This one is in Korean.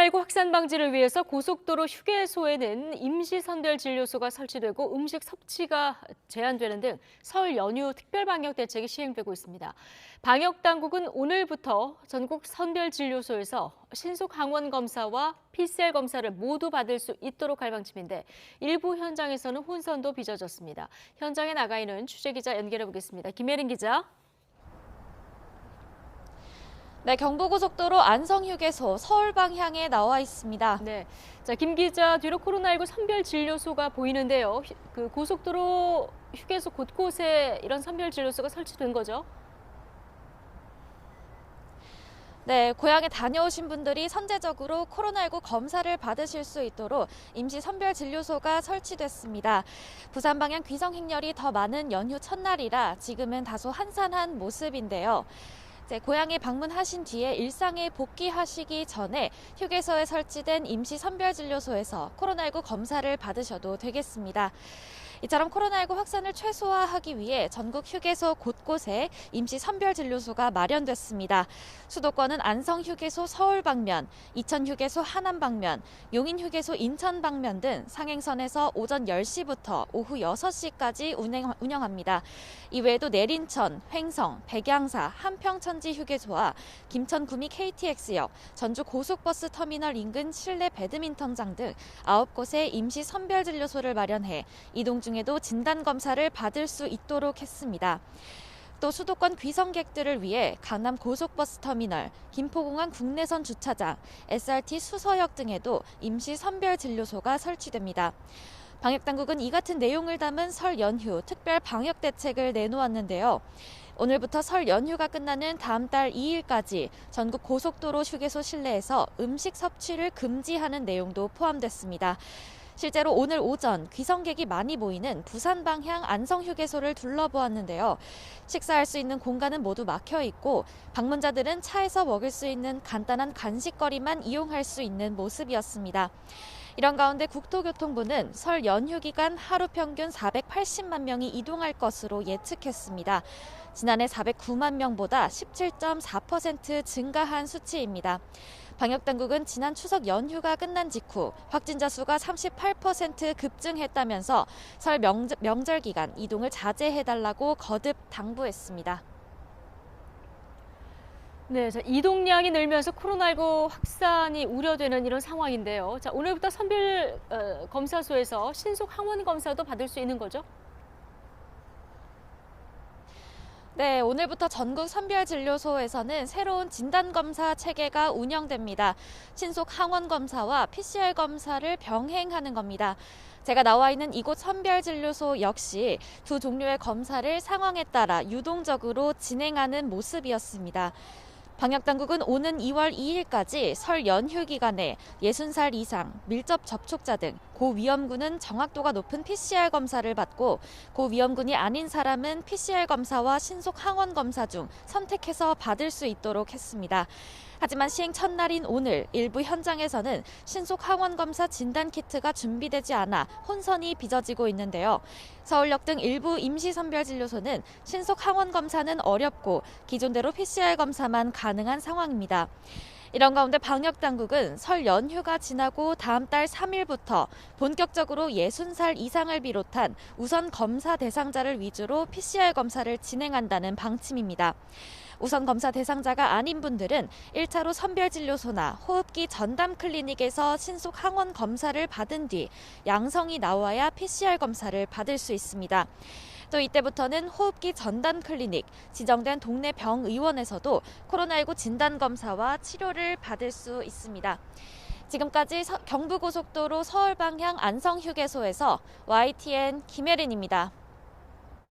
코로나19 확산 방지를 위해서 고속도로 휴게소에는 임시 선별 진료소가 설치되고 음식 섭취가 제한되는 등 설 연휴 특별 방역 대책이 시행되고 있습니다. 방역 당국은 오늘부터 전국 선별 진료소에서 신속 항원 검사와 PCR 검사를 모두 받을 수 있도록 할 방침인데 일부 현장에서는 혼선도 빚어졌습니다. 현장에 나가 있는 취재 기자 연결해 보겠습니다. 김예린 기자. 네, 경부고속도로 안성휴게소 서울 방향에 나와 있습니다. 네, 자, 김 기자, 뒤로 코로나19 선별 진료소가 보이는데요. 그 고속도로 휴게소 곳곳에 이런 선별 진료소가 설치된 거죠? 네, 고향에 다녀오신 분들이 선제적으로 코로나19 검사를 받으실 수 있도록 임시 선별 진료소가 설치됐습니다. 부산 방향 귀성 행렬이 더 많은 연휴 첫날이라 지금은 다소 한산한 모습인데요. 고향에 방문하신 뒤에 일상에 복귀하시기 전에 휴게소에 설치된 임시 선별진료소에서 코로나19 검사를 받으셔도 되겠습니다. 이처럼 코로나19 확산을 최소화하기 위해 전국 휴게소 곳곳에 임시 선별진료소가 마련됐습니다. 수도권은 안성휴게소 서울 방면, 이천휴게소 하남 방면, 용인휴게소 인천 방면 등 상행선에서 오전 10시부터 오후 6시까지 운영합니다. 이외에도 내린천, 횡성, 백양사, 한평천지 휴게소와 김천 구미 KTX역, 전주 고속버스 터미널 인근 실내 배드민턴장 등 9곳에 임시 선별진료소를 마련해 이동 중에도 진단검사를 받을 수 있도록 했습니다. 또 수도권 귀성객들을 위해 강남 고속버스 터미널, 김포공항 국내선 주차장, SRT 수서역 등에도 임시 선별진료소가 설치됩니다. 방역당국은 이 같은 내용을 담은 설 연휴 특별 방역 대책을 내놓았는데요. 오늘부터 설 연휴가 끝나는 다음 달 2일까지 전국 고속도로 휴게소 실내에서 음식 섭취를 금지하는 내용도 포함됐습니다. 실제로 오늘 오전 귀성객이 많이 모이는 부산 방향 안성휴게소를 둘러보았는데요. 식사할 수 있는 공간은 모두 막혀 있고 방문자들은 차에서 먹을 수 있는 간단한 간식거리만 이용할 수 있는 모습이었습니다. 이런 가운데 국토교통부는 설 연휴 기간 하루 평균 480만 명이 이동할 것으로 예측했습니다. 지난해 409만 명보다 17.4% 증가한 수치입니다. 방역당국은 지난 추석 연휴가 끝난 직후 확진자 수가 38% 급증했다면서 설 명절 기간 이동을 자제해달라고 거듭 당부했습니다. 네, 자, 이동량이 늘면서 코로나19 확산이 우려되는 이런 상황인데요. 자, 오늘부터 선별 검사소에서 신속 항원 검사도 받을 수 있는 거죠? 네, 오늘부터 전국 선별진료소에서는 새로운 진단검사 체계가 운영됩니다. 신속 항원검사와 PCR 검사를 병행하는 겁니다. 제가 나와 있는 이곳 선별진료소 역시 두 종류의 검사를 상황에 따라 유동적으로 진행하는 모습이었습니다. 방역당국은 오는 2월 2일까지 설 연휴 기간에 60살 이상, 밀접 접촉자 등 고위험군은 정확도가 높은 PCR 검사를 받고 고위험군이 아닌 사람은 PCR 검사와 신속 항원 검사 중 선택해서 받을 수 있도록 했습니다. 하지만 시행 첫날인 오늘 일부 현장에서는 신속 항원 검사 진단 키트가 준비되지 않아 혼선이 빚어지고 있는데요. 서울역 등 일부 임시선별진료소는 신속 항원 검사는 어렵고 기존대로 PCR 검사만 가능한 상황입니다. 이런 가운데 방역당국은 설 연휴가 지나고 다음 달 3일부터 본격적으로 60살 이상을 비롯한 우선 검사 대상자를 위주로 PCR 검사를 진행한다는 방침입니다. 우선 검사 대상자가 아닌 분들은 1차로 선별진료소나 호흡기 전담 클리닉에서 신속 항원 검사를 받은 뒤 양성이 나와야 PCR 검사를 받을 수 있습니다. 또 이때부터는 호흡기 전담 클리닉, 지정된 동네 병의원에서도 코로나19 진단검사와 치료를 받을 수 있습니다. 지금까지 경부고속도로 서울 방향 안성휴게소에서 YTN 김혜린입니다.